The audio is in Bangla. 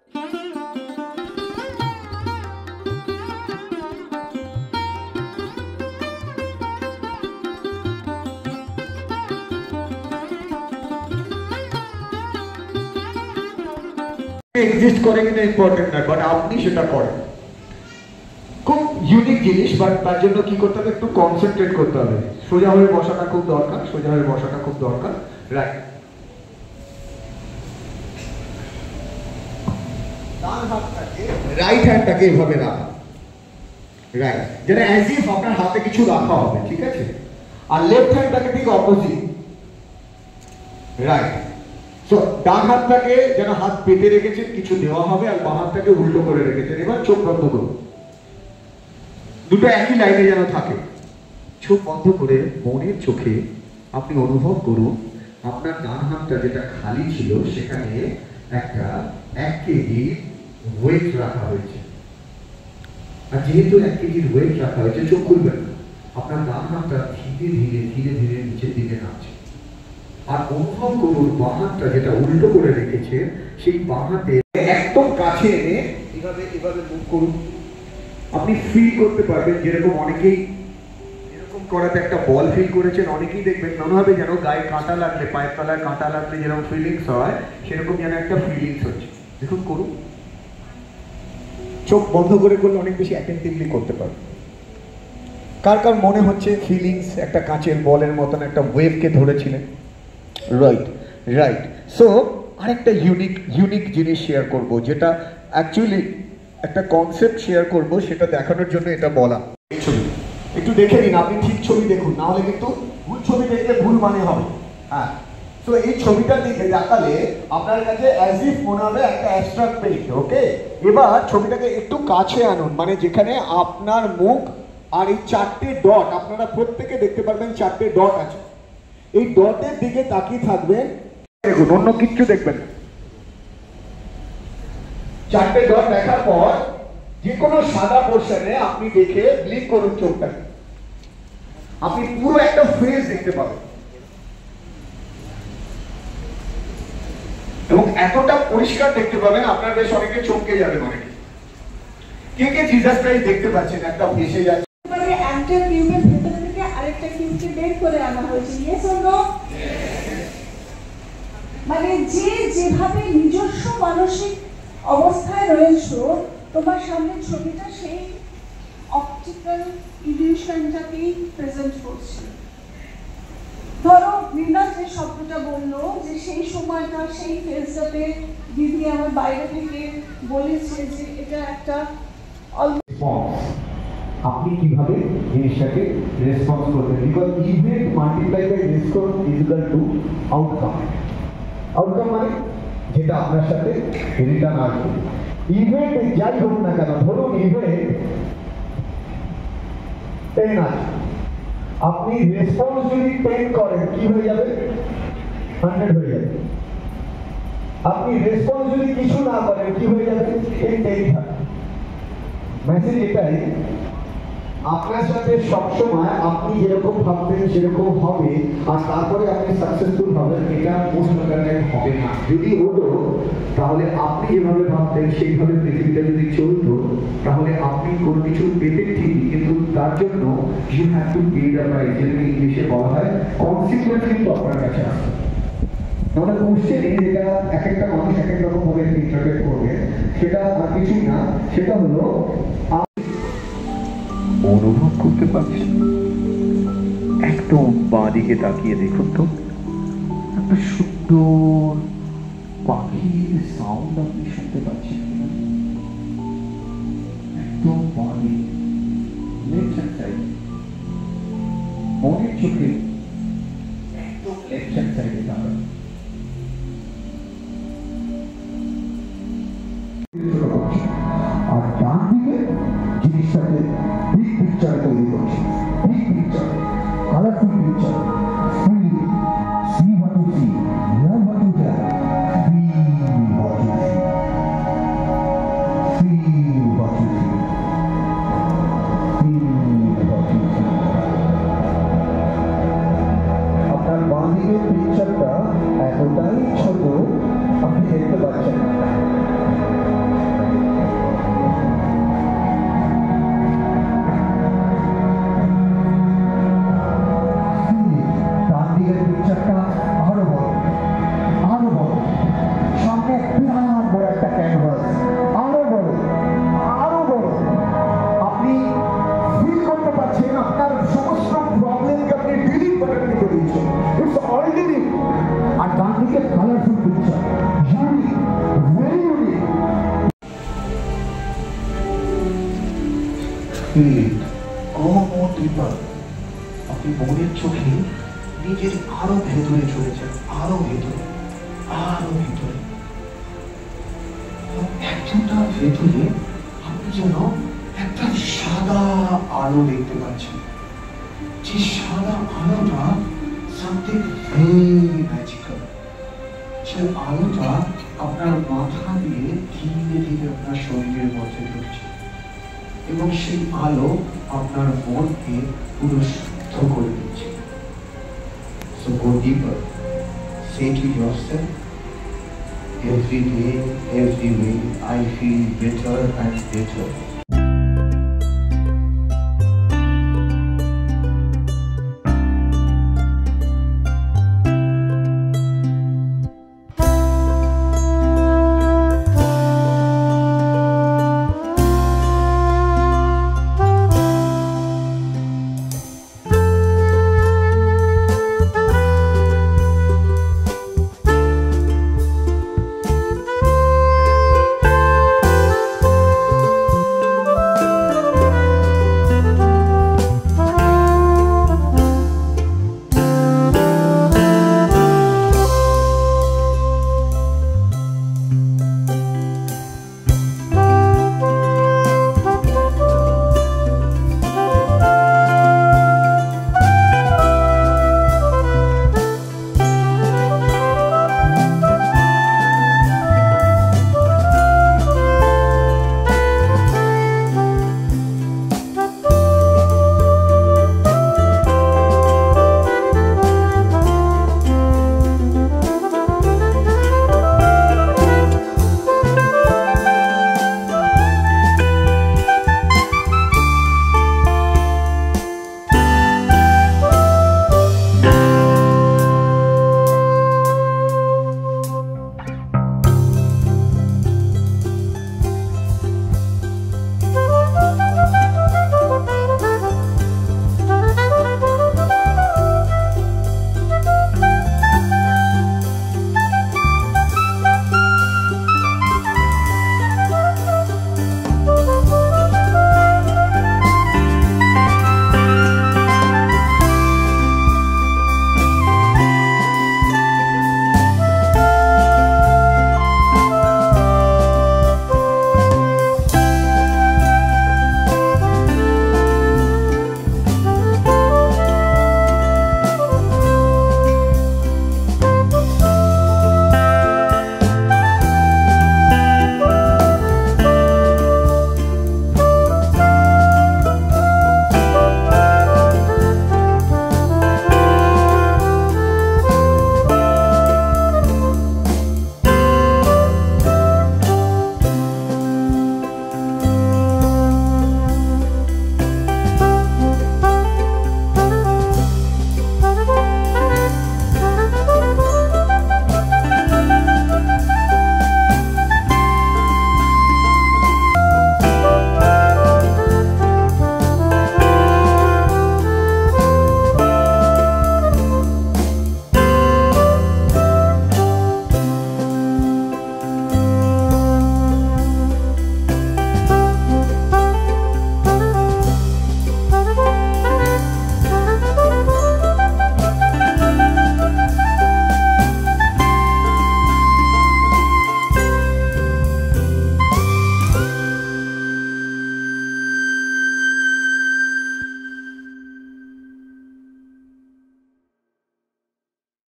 এক্সিস্ট করে কিনা ইম্পর্টেন্ট নয়, বাট আপনি সেটা করেন। খুব ইউনিক জিনিস, বাট তার জন্য কি করতে হবে, একটু কনসেন্ট্রেট করতে হবে। সোজা হয়ে বসাটা খুব দরকার, সোজা হয়ে বসাটা খুব দরকার। রাইট, ডান হাতটাকে, রাইট হ্যান্ডটাকে এভাবে রাখা, রাইট, যেটা অ্যাজ ইফ আপনার হাতে কিছু রাখা হবে, ঠিক আছে? আর লেফট হ্যান্ডটাকে ঠিক অপোজিট, রাইট। সো ডান হাতটাকে যেন হাত পেতে রেখেছেন, কিছু দেওয়া হবে, আর বাম হাতটাকে উল্টো করে রেখেছেন। এবার চোখ বন্ধ করুন, দুটো একই লাইনে যেন থাকে। চোখ বন্ধ করে মনের চোখে আপনি অনুভব করুন আপনার ডান হাতটা যেটা খালি ছিল সেখানে একটা 1 কেজি ওয়েট রাখা হয়েছে। আর যেহেতু 1 কেজির ওয়েট রাখা হয়েছে, চোখ খুলবেন না, আপনার ডান হাতটা ধীরে ধীরে ধীরে ধীরে নিচের দিকে নামছে। আর অনুভব করুন বাঁ হাতটা যেটা উল্টো করে রেখেছে, সেই বাঁ হাতে একদম কাছে এনে এভাবে এভাবে মুভ করুন। আপনি ফিল করতে পারবেন, যেরকম অনেকেই এরকম করাতে একটা বল ফিল করেছেন, অনেকেই দেখবেন মনে হবে যেন গায়ে কাঁটা লাগলে, পায়ের তলায় কাঁটা লাগলে যেরকম ফিলিংস হয়, সেরকম যেন একটা ফিলিংস হচ্ছে। দেখুন, করুন। চোখ বন্ধ করে করলে অনেক বেশি অ্যাটেন্টিভলি করতে পারবেন। কার কার মনে হচ্ছে ফিলিংস একটা কাঁচের বলের মতন একটা ওয়েভকে ধরেছিলেন? Right, right. সো আরেকটা ইউনিক জিনিস শেয়ার করব, যেটা অ্যাকচুয়ালি একটা কনসেপ্ট শেয়ার করব, সেটা দেখানোর জন্য এটা বলা। এই ছবি একটু দেখে নিন, আপনি ঠিক ছবি দেখুন, না হলে কিন্তু ভুল ছবি দেখলে ভুল মানে হবে। হ্যাঁ, তো এই ছবিটার দিকে তাকালে আপনার কাছে অ্যাজ ইফ মনে হবে একটা অ্যাবস্ট্রাক্ট পেইন্ট। ওকে, এবার ছবিটাকে একটু কাছে আনুন, মানে যেখানে আপনার মুখ আর এই 4টে ডট, আপনারা প্রত্যেকে দেখতে পারবেন 4টে ডট আছে। এই ডটের দিকে তাকিয়ে থাকবেন, দেখুন, অন্য কিচ্ছু দেখবেন না। 4টে ডট দেখার পর যে কোনো সাদা পোর্শনে আপনি দেখে ব্লিঙ্ক করুন চোখটাকে, আপনি পুরো একটা ফেস দেখতে পাবেন। এবং এতটা পরিষ্কার দেখতে পাবেন, আপনার বেশ অনেকে চমকে যাবে। অনেকে কে জিসাস ক্রাইস্ট দেখতে পাচ্ছেন একটা ভেসে যাচ্ছে। একটা কিউবের ভেতর থেকে আরেকটা কিউবকে বের করে আনা হয়েছে। Yes or no? মানে যে যেভাবে নিজস্ব মানসিক অবস্থায় রয়েছে, তোমার সামনে ছবিটা সেই অপটিক্যাল ইলিউশনটাকেই প্রেজেন্ট করছে। ধরো মৃণা যে শব্দটা বললো, যে সেই সময়টা, সেই ফেজটাতে দিদি আমার বাইরে থেকে বলেছে যে এটা একটা আপনি কিভাবে জিনিসটাকে রেসপন্স করবেন, because event multiply by response is equal to outcome. Outcome মানে যেটা আপনার সাথে রিটার্ন আসবে। ইভেন্ট যাই হোক না কেন, ধরুন ইভেন্ট 10 আছে, আপনি রেসপন্স যদি 10 করেন, কি হয়ে যাবে? 100 হয়ে যাবে। আপনি রেসপন্স যদি কিছু না করেন, কি হয়ে যাবে? 10 থাকে। মেসেজ এটাই, আপনার সাথে সবসময় আপনি যেরকম ভাববেন সেরকম হবে, আর তারপরে আপনি সাকসেসফুল হবেন, এটা মোস্ট অফ দ্য টাইম হবে না। যদি হতো, তাহলে আপনি যেভাবে ভাবতেন সেইভাবে পৃথিবীটা যদি চলতো, তাহলে আপনি কোনো কিছু পেতেন ঠিকই, কিন্তু তার জন্য you have to pay the price, যেটা ইংলিশে বলা হয় কনসিকুয়েন্স, কিন্তু আপনার কাছে আসবে। তাহলে কোশ্চেনে যেটা এক একটা মানুষ এক এক রকম ভাবে ইন্টারপ্রেট করবে, সেটা আর কিছুই না, সেটা হলো অনুভব করতে পারছেন। একদম বাঁ দিকে তাকিয়ে দেখুন তো, একটা সুন্দর পাখির সাউন্ড আপনি শুনতে পাচ্ছেন। একদম বাঁ দিকে, লেফট হ্যান্ড সাইড, মনের চোখে একদম লেফট হ্যান্ড সাইডে তাকান। আর ডান দিকে জিনিসটাকে বিগ পিকচার তৈরি করছে, big picture, colourful picture. Free, see what you see, love what you love, feel what you feel, feel what you feel, feel what you feel. আপনার বাঁ দিকের পিকচারটা এতটাই ছোট, আপনি দেখতে পাচ্ছেন না। গোল্ডেন আর ডান দিকে colourful picture, unique, very unique. আপনি মনের চোখে নিজের আরো ভেতরে চলে যান, আরো ভেতরে, আরো ভেতরে। একজনটা ভেতরে আপনি যেন একটা সাদা আলো দেখতে পাচ্ছেন, যে সাদা আলোটা সামথিং ভেরি ম্যাজিক্যাল। যে আলোটা আপনার মাথা দিয়ে ধীরে ধীরে আপনার শরীরের মধ্যে ঢুকছে এবং সেই আলো আপনার মনকে পুরো শুদ্ধ করে দিচ্ছে। So go deeper. Say to yourself, every day, every way, I feel better and better.